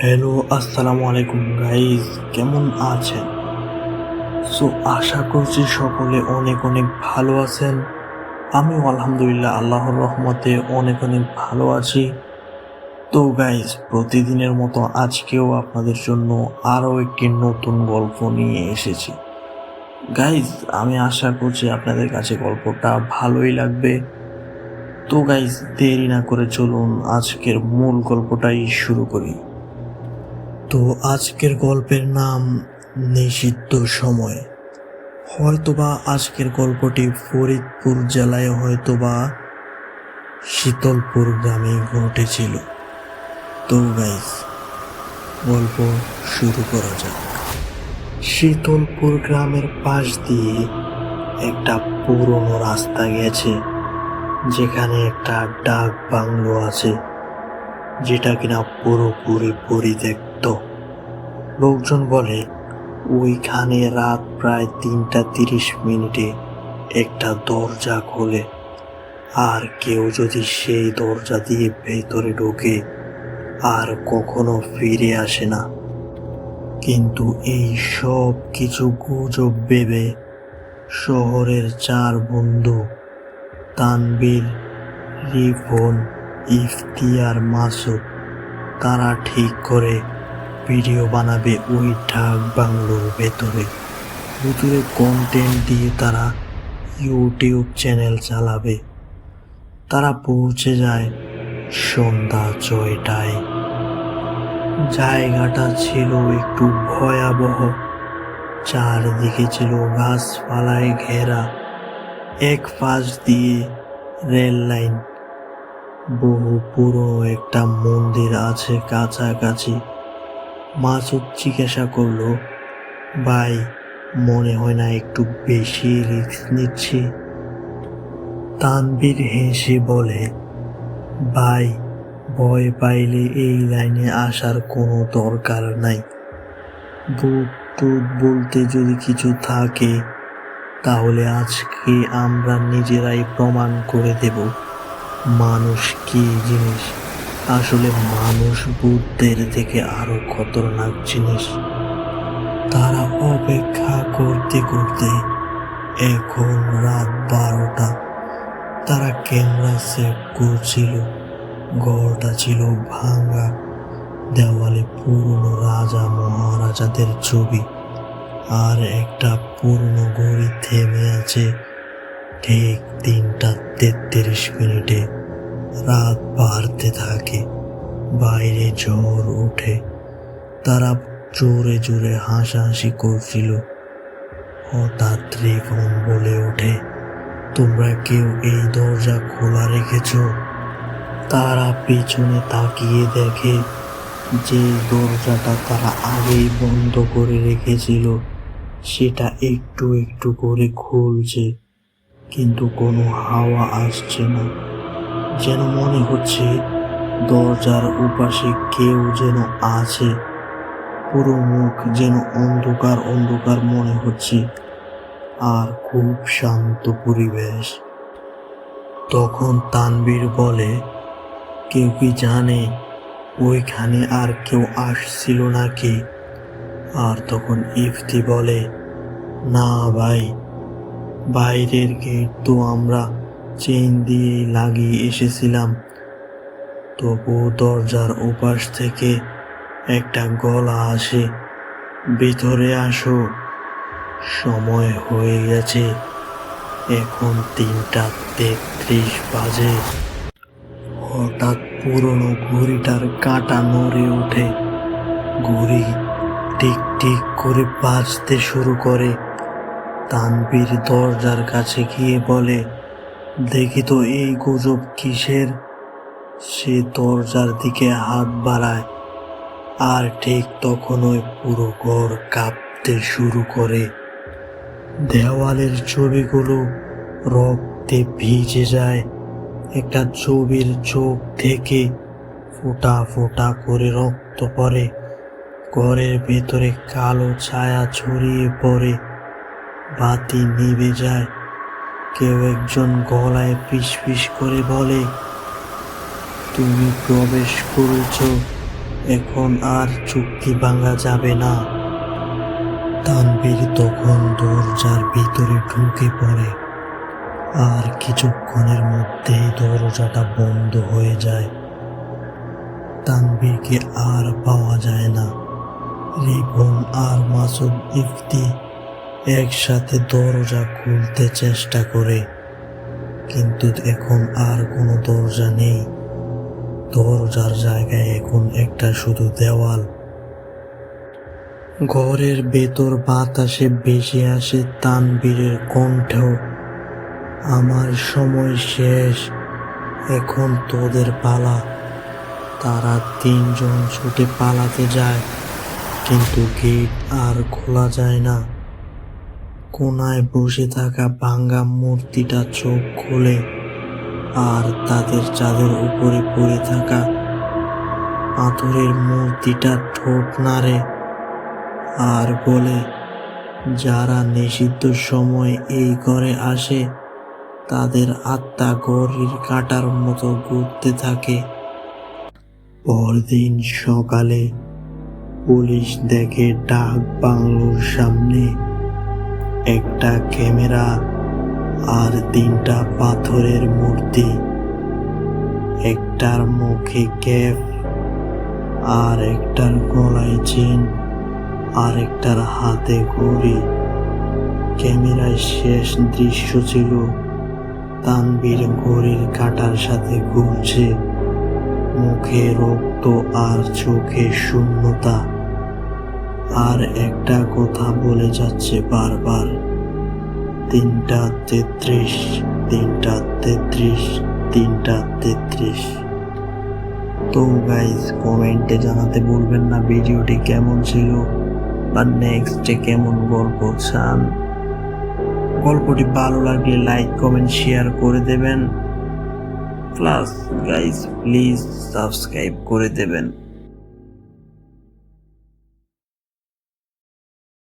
Hello, আসসালামু আলাইকুম guys, কেমন আছেন? আশা করছি সকলে অনেক অনেক ভালো আছেন। আমিও আলহামদুলিল্লাহ আল্লাহর রহমতে অনেক অনেক ভালো আছি। তো গাইজ, প্রতিদিনের মতো আজকেও আপনাদের জন্য আরও একটি নতুন গল্প নিয়ে এসেছি। গাইজ, আমি আশা করছি আপনাদের কাছে গল্পটা ভালোই লাগবে। তো গাইজ, দেরি না করে চলুন আজকের মূল গল্পটাই শুরু করি। তো আজকের গল্পের নাম নিষিদ্ধ সময়। হয়তোবা আজকের গল্পটি ফরিদপুর জেলায় হয়তোবা শীতলপুর গ্রামে ঘটেছিল। তো গাইস, গল্প শুরু করা যাক। শীতলপুর গ্রামের পাশ দিয়ে একটা পুরনো রাস্তা গেছে, যেখানে একটা ডাক বাংলো আছে, যেটা কিনা পুরোপুরি পরিত্যক্ত। লোকজন বলে ওইখানে রাত প্রায় ৩:৩০ একটা দরজা খোলে, আর কেউ যদি সেই দরজা দিয়ে ভেতরে ঢোকে আর কখনো ফিরে আসে না। কিন্তু এই সব কিছু গুজব ভেবে শহরের 4 বন্ধু তানবীর, রিপন, ইফতিয়ার, মাসুদ তারা ঠিক করে ভিডিও বানাবে ওই ডাক বাংলোর ভেতরে কন্টেন্ট দিয়ে তারা ইউটিউব চ্যানেল চালাবে। তারা পৌঁছে যায় সন্ধ্যা 6টায়। জায়গাটা ছিল একটু ভয়াবহ। চারদিকে ছিল গাছপালায় ঘেরা, এক পাশ দিয়ে রেল লাইন, বহু পুরনো একটা মন্দির আছে কাছাকাছি। মাসুদ জিজ্ঞাসা করলো, ভাই, মনে হয় না একটু বেশি রিস্ক নিচ্ছি? তানবীর হেসে বলে, ভাই, ভয় পাইলে এই লাইনে আসার কোনো দরকার নাই। ভূত টুত বলতে যদি কিছু থাকে তাহলে আজকে আমরা নিজেরাই প্রমাণ করে দেব মানুষ কি জিনিস। আসলে মানুষ ভূতদের থেকে আরো খতরনাক জিনিস। তারা অপেক্ষা করতে করতে এখন রাত 12টা। তারা ক্যামেরা সেট করছিল। ঘরটা ছিল ভাঙা, দেওয়ালে পুরনো রাজা মহারাজাদের ছবি, আর একটা পুরনো ঘড়ি থেমে আছে ঠিক 3:33। রাত বাড়তে থাকে, বাইরে ঝড় ওঠে। তারা জোরে জোরে হাসাহাসি করছিল। হঠাৎ রিপন বলে ওঠে, তোমরা কেউ এই দরজা খোলা রেখেছ? তারা পিছনে তাকিয়ে দেখে যে দরজাটা তারা আগেই বন্ধ করে রেখেছিল সেটা একটু একটু করে খুলছে, কিন্তু কোনো হাওয়া আসছে না। যেন মনে হচ্ছে দরজার উপাশে কেউ যেন আছে। পুরো মুখ যেন অন্ধকার অন্ধকার মনে হচ্ছে, আর খুব শান্ত পরিবেশ। তখন তানবীর বলে, কেউ কি জানে ওইখানে আর কেউ আসছিল নাকি? আর তখন ইফতি বলে, না ভাই, বাইরের গেট তো আমরা চেইন দিয়ে লাগিয়ে এসেছিলাম, তবুও দরজার ওপাশ থেকে একটা গলা আসে, ভিতরে আসো, সময় হয়ে গেছে। এখন 3:33 বাজে। হঠাৎ পুরনো ঘড়িটার কাঁটা নড়ে ওঠে। ঘড়ি টিক টিক করে বাজতে শুরু করে। তানবীর দরজার কাছে গিয়ে বলে, দেখি তো এই গুজব কিসের? সে দরজার দিকে হাত বাড়ায়, আর ঠিক তখনই পুরো ঘর কাঁপতে শুরু করে। দেওয়ালের ছবিগুলো রক্তে ভিজে যায়। একটা ছবির চোখ থেকে ফোঁটা ফোঁটা করে রক্ত পড়ে। ঘরের ভেতরে কালো ছায়া ছড়িয়ে পড়ে। বাতি নিভে যায়। কেউ একজন গলায় ফিসফিস করে বলে, তুমি প্রবেশ করেছ, এখন আর চুক্তি ভাঙা যাবে না। তানভীর তখন দরজার ভিতরে ঢুকে পড়ে, আর কিছুক্ষণের মধ্যেই দরজাটা বন্ধ হয়ে যায়। তানভীরকে আর পাওয়া যায় না। রিপন আর মাসুদ ইফতি একসাথে দরজা খুলতে চেষ্টা করে, কিন্তু এখন আর কোনো দরজা নেই। দরজার জায়গায় এখন একটা শুধু দেওয়াল। ঘরের ভেতর বাতাসে ভেসে আসে তানভীরের কণ্ঠ, আমার সময় শেষ, এখন তোদের পালা। তারা তিনজন ছুটে পালাতে যায়, কিন্তু গেট আর খোলা যায় না। কোনায় বসে থাকা ভাঙ্গা মূর্তিটা চোখ খোলে, আর তাদের চাঁদের উপরে পড়ে থাকা পাথরের মূর্তিটা ঠোঁট নাড়ে আর বলে, যারা নিষিদ্ধ সময় এই ঘরে আসে তাদের আত্মা ঘড়ির কাঁটার মতো ঘুরতে থাকে। পরদিন সকালে পুলিশ দেখে ডাক বাংলোর সামনে একটা ক্যামেরা আর 3টা পাথরের মূর্তি, একটার মুখে ক্যাপ, আর একটার গলায় চেন, আর একটার হাতে ঘড়ি। ক্যামেরায় শেষ দৃশ্য ছিল তানভীর ঘড়ির কাঁটার সাথে ঘুরছে, মুখে রক্ত আর চোখে শূন্যতা, আর একটা কথা বলে যাচ্ছে বারবার, 3:33, 3:33, 3:33। তো গাইজ, কমেন্টে জানাতে ভুলবেন না ভিডিওটি কেমন ছিল বা নেক্সটে কেমন গল্প চান। গল্পটি ভালো লাগলে লাইক কমেন্ট শেয়ার করে দেবেন, প্লাস গাইজ প্লিজ সাবস্ক্রাইব করে দেবেন।